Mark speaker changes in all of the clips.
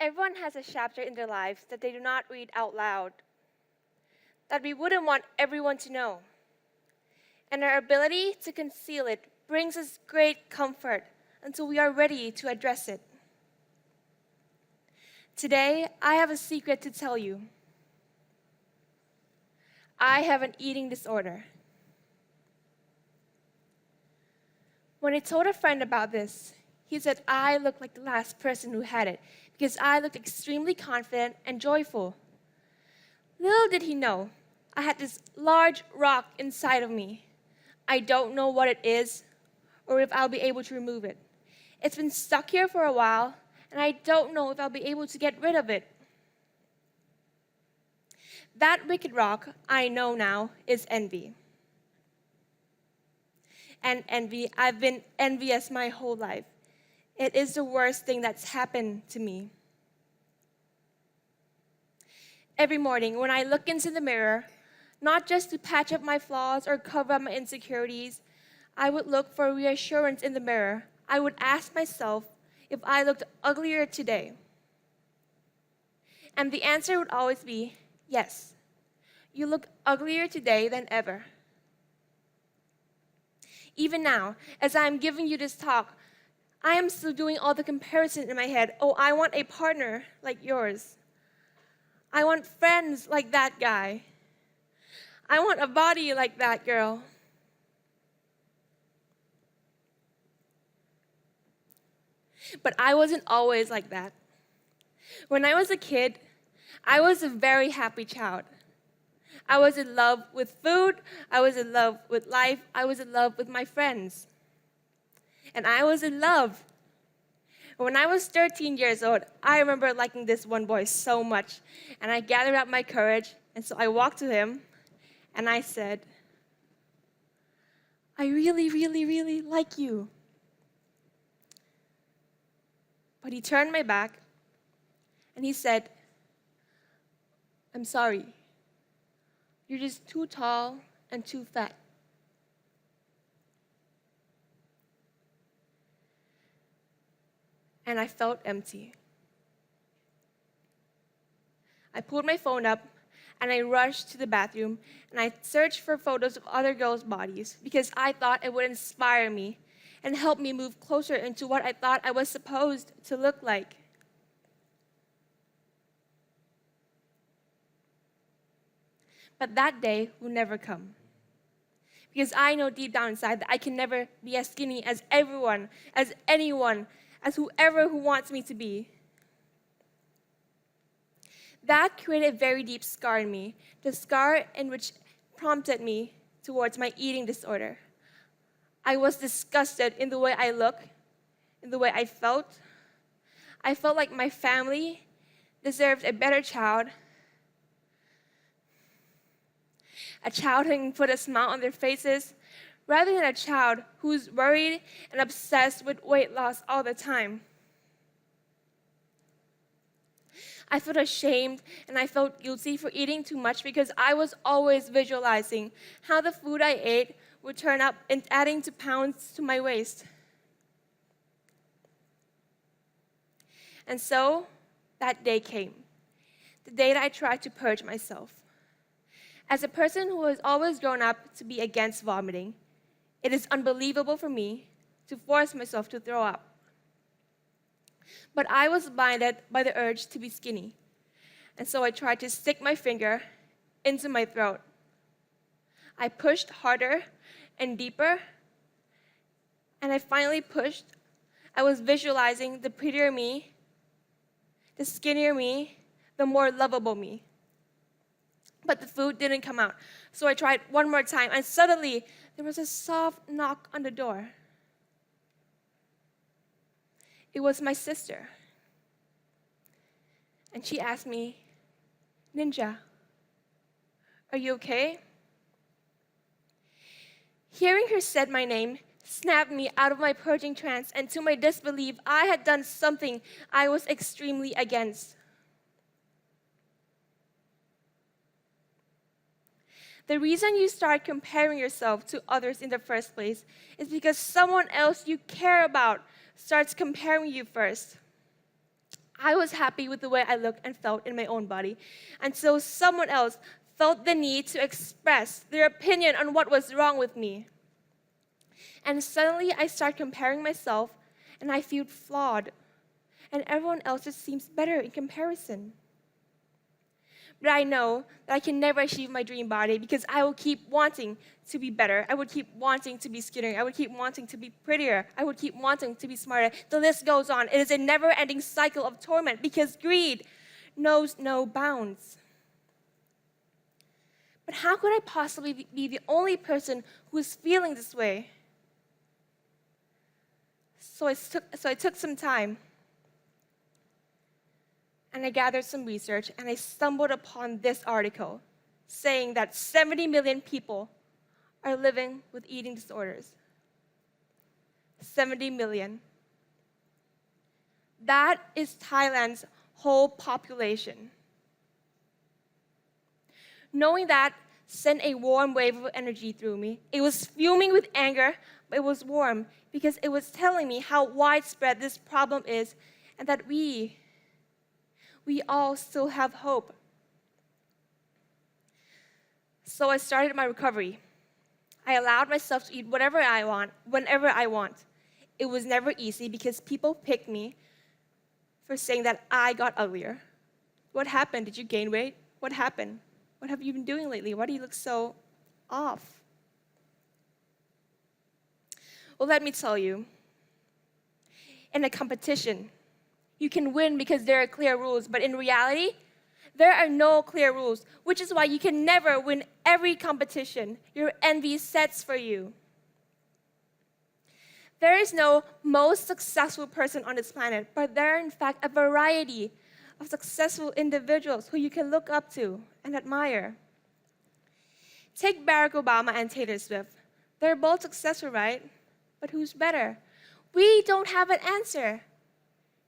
Speaker 1: Everyone has a chapter in their lives that they do not read out loud, that we wouldn't want everyone to know. And our ability to conceal it brings us great comfort until we are ready to address it. Today, I have a secret to tell you. I have an eating disorder. When I told a friend about this, he said I looked like the last person who had it because I looked extremely confident and joyful. Little did he know, I had this large rock inside of me. I don't know what it is or if I'll be able to remove it. It's been stuck here for a while, and I don't know if I'll be able to get rid of it. That wicked rock, I know now, is envy. And envy, I've been envious my whole life. It is the worst thing that's happened to me. Every morning when I look into the mirror, not just to patch up my flaws or cover up my insecurities, I would look for reassurance in the mirror. I would ask myself if I looked uglier today. And the answer would always be, yes, you look uglier today than ever. Even now, as I'm giving you this talk, I am still doing all the comparison in my head. Oh, I want a partner like yours. I want friends like that guy. I want a body like that girl. But I wasn't always like that. When I was a kid, I was a very happy child. I was in love with food, I was in love with life, I was in love with my friends. And I was in love. When I was 13 years old, I remember liking this one boy so much, and I gathered up my courage, and so I walked to him, and I said, I really, really, really like you. But he turned my back, and he said, I'm sorry. You're just too tall and too fat. And I felt empty. I pulled my phone up, and I rushed to the bathroom, and I searched for photos of other girls' bodies because I thought it would inspire me and help me move closer into what I thought I was supposed to look like. But that day will never come. Because I know deep down inside that I can never be as skinny as everyone, as anyone, as whoever who wants me to be. That created a very deep scar in me, the scar in which prompted me towards my eating disorder. I was disgusted in the way I looked, in the way I felt. I felt like my family deserved a better child, a child who can put a smile on their faces, rather than a child who's worried and obsessed with weight loss all the time. I felt ashamed and I felt guilty for eating too much because I was always visualizing how the food I ate would turn up and adding to pounds to my waist. And so that day came, the day that I tried to purge myself. As a person who has always grown up to be against vomiting, it is unbelievable for me to force myself to throw up. But I was blinded by the urge to be skinny, and so I tried to stick my finger into my throat. I pushed harder and deeper, and I finally pushed. I was visualizing the prettier me, the skinnier me, the more lovable me. But the food didn't come out. So I tried one more time, and suddenly there was a soft knock on the door. It was my sister. And she asked me, Ninja, are you okay? Hearing her said my name snapped me out of my purging trance, and to my disbelief, I had done something I was extremely against. The reason you start comparing yourself to others in the first place is because someone else you care about starts comparing you first. I was happy with the way I looked and felt in my own body until someone else felt the need to express their opinion on what was wrong with me. And suddenly I start comparing myself and I feel flawed. And everyone else just seems better in comparison. But I know that I can never achieve my dream body because I will keep wanting to be better. I would keep wanting to be skinnier. I would keep wanting to be prettier. I would keep wanting to be smarter. The list goes on. It is a never-ending cycle of torment because greed knows no bounds. But how could I possibly be the only person who is feeling this way? So I took some time, and I gathered some research, and I stumbled upon this article saying that 70 million people are living with eating disorders. 70 million. That is Thailand's whole population. Knowing that sent a warm wave of energy through me. It was fuming with anger, but it was warm because it was telling me how widespread this problem is and that we all still have hope. So I started my recovery. I allowed myself to eat whatever I want, whenever I want. It was never easy because people picked me for saying that I got uglier. What happened? Did you gain weight? What happened? What have you been doing lately? Why do you look so off? Well, let me tell you, in a competition, you can win because there are clear rules, but in reality, there are no clear rules, which is why you can never win every competition your envy sets for you. There is no most successful person on this planet, but there are in fact a variety of successful individuals who you can look up to and admire. Take Barack Obama and Taylor Swift. They're both successful, right? But who's better? We don't have an answer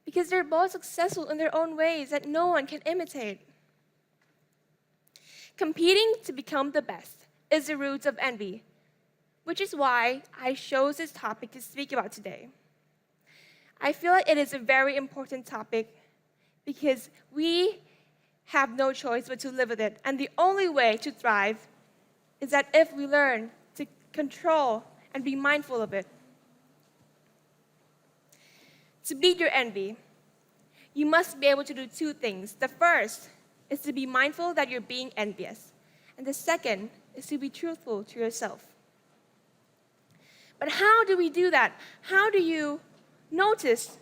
Speaker 1: because they're both successful in their own ways that no one can imitate. Competing to become the best is the root of envy, which is why I chose this topic to speak about today. I feel like it is a very important topic because we have no choice but to live with it. And the only way to thrive is that if we learn to control and be mindful of it. To beat your envy, you must be able to do two things. The first is to be mindful that you're being envious. And the second is to be truthful to yourself. But how do we do that? How do you notice?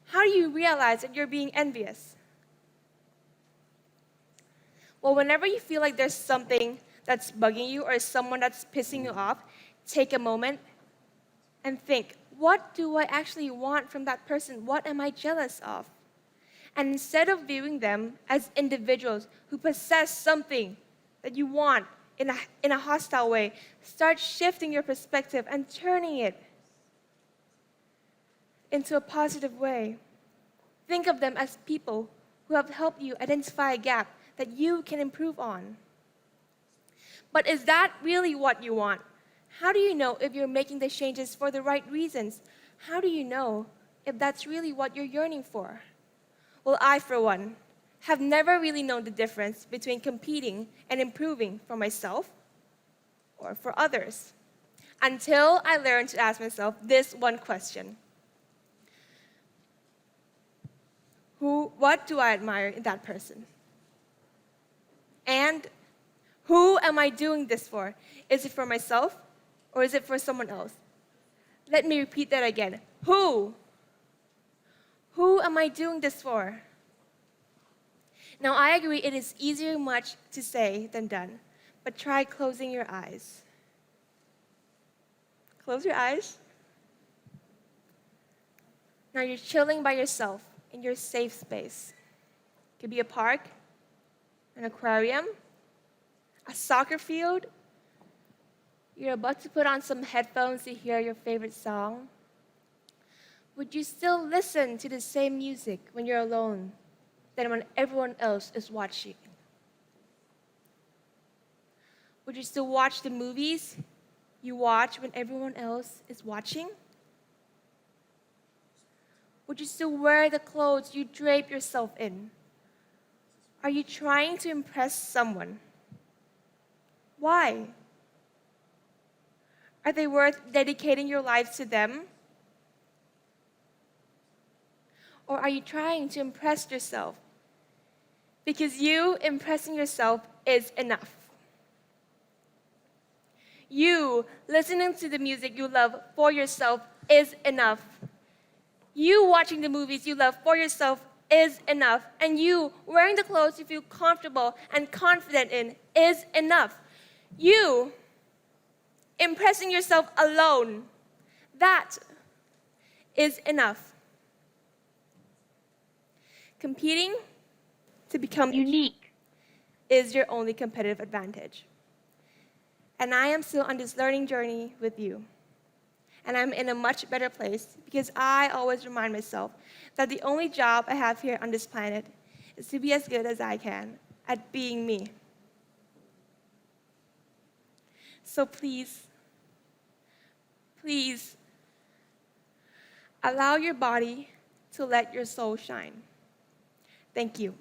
Speaker 1: How do you realize that you're being envious? Well, whenever you feel like there's something that's bugging you or someone that's pissing you off, take a moment and think, what do I actually want from that person? What am I jealous of? And instead of viewing them as individuals who possess something that you want in a hostile way, start shifting your perspective and turning it into a positive way. Think of them as people who have helped you identify a gap that you can improve on. But is that really what you want? How do you know if you're making the changes for the right reasons? How do you know if that's really what you're yearning for? Well, I, for one, have never really known the difference between competing and improving for myself or for others until I learned to ask myself this one question. What do I admire in that person? And who am I doing this for? Is it for myself or is it for someone else? Let me repeat that again. Who? Who am I doing this for? Now, I agree it is easier much to say than done, but try closing your eyes. Close your eyes. Now you're chilling by yourself in your safe space. It could be a park, an aquarium, a soccer field. You're about to put on some headphones to hear your favorite song. Would you still listen to the same music when you're alone than when everyone else is watching? Would you still watch the movies you watch when everyone else is watching? Would you still wear the clothes you drape yourself in? Are you trying to impress someone? Why? Are they worth dedicating your lives to them? Or are you trying to impress yourself? Because you impressing yourself is enough. You listening to the music you love for yourself is enough. You watching the movies you love for yourself is enough. And you wearing the clothes you feel comfortable and confident in is enough. You impressing yourself alone, that is enough. Competing to become unique is your only competitive advantage. And I am still on this learning journey with you. And I'm in a much better place because I always remind myself that the only job I have here on this planet is to be as good as I can at being me. So please, please, allow your body to let your soul shine. Thank you.